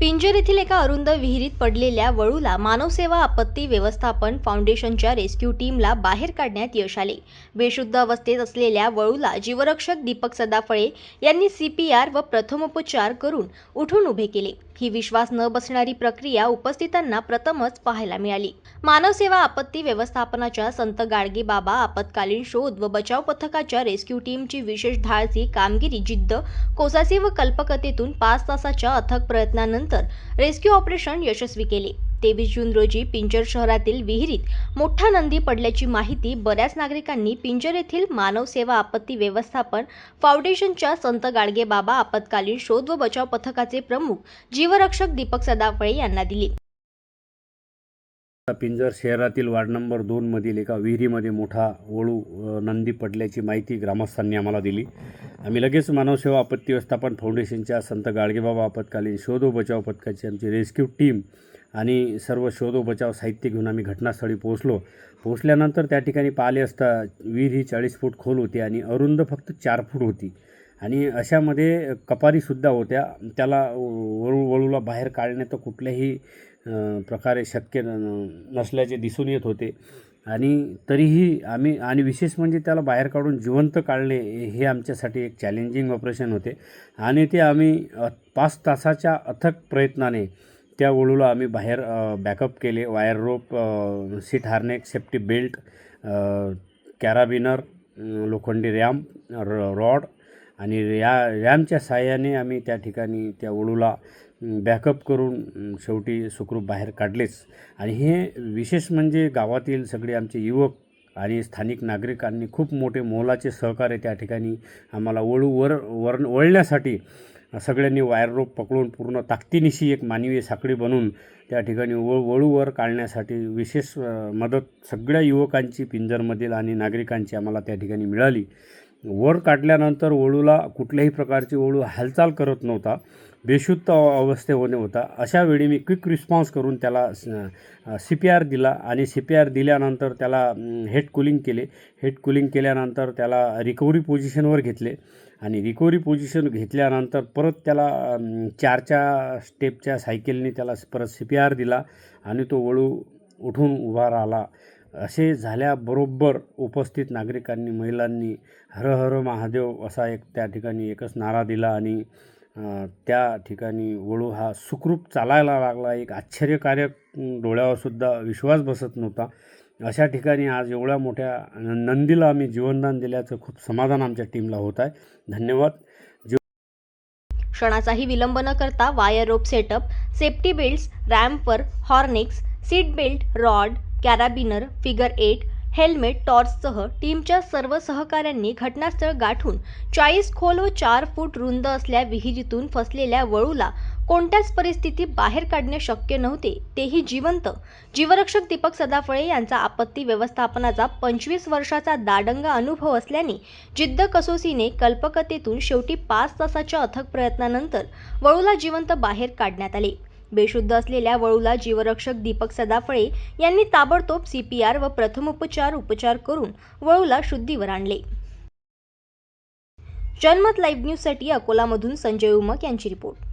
पिंजर येथील एका अरुंद विहिरीत पडलेल्या वळूला मानवसेवा आपत्ती व्यवस्थापन फाउंडेशनच्या रेस्क्यू टीमला बाहेर काढण्यात यश आले। बेशुद्ध अवस्थेत असलेल्या वळूला जीवरक्षक दीपक सदाफळे यांनी CPR व प्रथमोपचार करून उठून उभे केले। ही विश्वास न बसणारी प्रक्रिया उपस्थितांना प्रथमच पाहायला मिळाली। मानवसेवा आपत्ती व्यवस्थापनाच्या संत गाडगे बाबा आपत्कालीन शोध व बचाव पथकाच्या रेस्क्यू टीमची विशेष धाडसी कामगिरी, जिद्द, कोसासी व कल्पकतेतून 5 तासाच्या अथक प्रयत्नानंतर रेस्क्यू ऑपरेशन यशस्वी केले। 23 जून रोजी पिंजर शहरातील विहिरीत मोठा नंदी पडल्याची माहिती बऱ्याच नागरिकांनी पिंजर येथील मानवसेवा आपत्ती व्यवस्थापन फाउंडेशनच्या संत गाडगे बाबा आपत्कालीन शोध व बचाव पथकाचे प्रमुख जीवरक्षक दीपक सदाफळे यांना दिली। पिंजर शहरातील वार्ड नंबर 2 मधील एका विहिरीमध्ये मोठा वळू नंदी पडल्याची माहिती ग्रामस्थांनी आम्हाला दिली। आम्ही लगेच मानवसेवा आपत्ती व्यवस्थापन फाउंडेशनच्या संत गाडगेबाबा आपत्कालीन शोध व बचाव पथकाची आमची रेस्क्यू टीम आणि सर्व शोध व बचाव साहित्य घेऊन आम्ही घटनास्थळी पोहोचल्यानंतर त्या ठिकाणी पाहिले असता विहीर ही 40 फूट खोल होती आणि अरुंद फक्त 4 फूट होती आणि अशामध्ये कपारीसुद्धा होत्या। त्याला वळूला बाहेर काढणे तर कुठल्याही प्रकारे शक्य नसल्याचे दिसून येत होते आणि तरीही आम्ही आणि विशेष म्हणजे त्याला बाहेर काढून जिवंत काढणे हे आमच्यासाठी एक चॅलेंजिंग ऑपरेशन होते आणि ते आम्ही 5 तासाच्या अथक प्रयत्नाने त्या वळूला आम्ही बाहेर बॅकअप केले। Wire rope, seat harness, safety belt, carabiner, लोखंडी रॉड आणि रॅमच्या साहाय्याने आम्ही त्या ठिकाणी त्या वळूला बॅकअप करून शेवटी सुखरूप बाहेर काढलेच। आणि हे विशेष म्हणजे गावातील सगळे आमचे युवक आणि स्थानिक नागरिकांनी खूप मोठे मोलाचे सहकार्य त्या ठिकाणी आम्हाला वळण्यासाठी सगळ्यांनी वायर रोप पकडून पूर्ण ताकदीनिशी एक मानवीय साखळी बनवून त्या ठिकाणी वळूवर काढण्यासाठी विशेष मदत सगळ्या युवकांची पिंजरमधील आणि नागरिकांची आम्हाला त्या ठिकाणी मिळाली। वर काढल्यानंतर वळूला कुठल्याही प्रकारची वळू हालचाल करत नव्हता, बेशुद्ध अवस्थेमध्ये होता। अशा वेळी मी क्विक रिस्पॉन्स करून त्याला CPR दिला आणि CPR दिल्यानंतर त्याला हेड कूलिंग केले। हेड कूलिंग केल्यानंतर त्याला रिकव्हरी पोझिशनवर घेतले आणि रिकव्हरी पोझिशन घेतल्यानंतर परत त्याला 4च्या स्टेपच्या सायकलने त्याला परत CPR दिला आणि तो वळू उठून उभा राहिला। असे झाल्याबरोबर उपस्थित नागरिकांनी, महिलांनी हर हर महादेव असा एक त्या ठिकाणी एकच नारा दिला आणि त्या ठिकाणी वळू हा सुखरूप चालायला लागला। एक आश्चर्यकारक, डोळ्यावरसुद्धा विश्वास बसत नव्हता। अशा ठिकाणी आज एवढ्या मोठ्या नंदीला आम्ही जीवनदान दिल्याचं खूप समाधान आमच्या टीमला होत आहे। धन्यवाद। क्षणाचाही विलंब न करता wire rope setup, safety belts, रॅम्पवर harnesses, seat belt, rod, carabiner, figure 8, helmet, टॉर्चसह टीमच्या सर्व सहकाऱ्यांनी घटनास्थळ गाठून 40 खोल व 4 फूट रुंद असल्या विहिरीतून फसलेल्या वळूला कोणत्याच परिस्थितीत बाहेर काढणे शक्य नव्हते, तेही जिवंत। जीवरक्षक दीपक सदाफळे यांचा आपत्ती व्यवस्थापनाचा 25 वर्षाचा दांडगा अनुभव असल्याने जिद्द, कसोसीने, कल्पकतेतून शेवटी 5 तासाच्या अथक प्रयत्नानंतर वळूला जिवंत बाहेर काढण्यात आले। बेशुद्ध असलेल्या वळूला जीवरक्षक दीपक सदाफळे यांनी ताबडतोब CPR व प्रथमोपचार करून वळूला शुद्धीवर आणले। जनमत लाईव्ह न्यूजसाठी अकोलामधून संजय उमक यांची रिपोर्ट।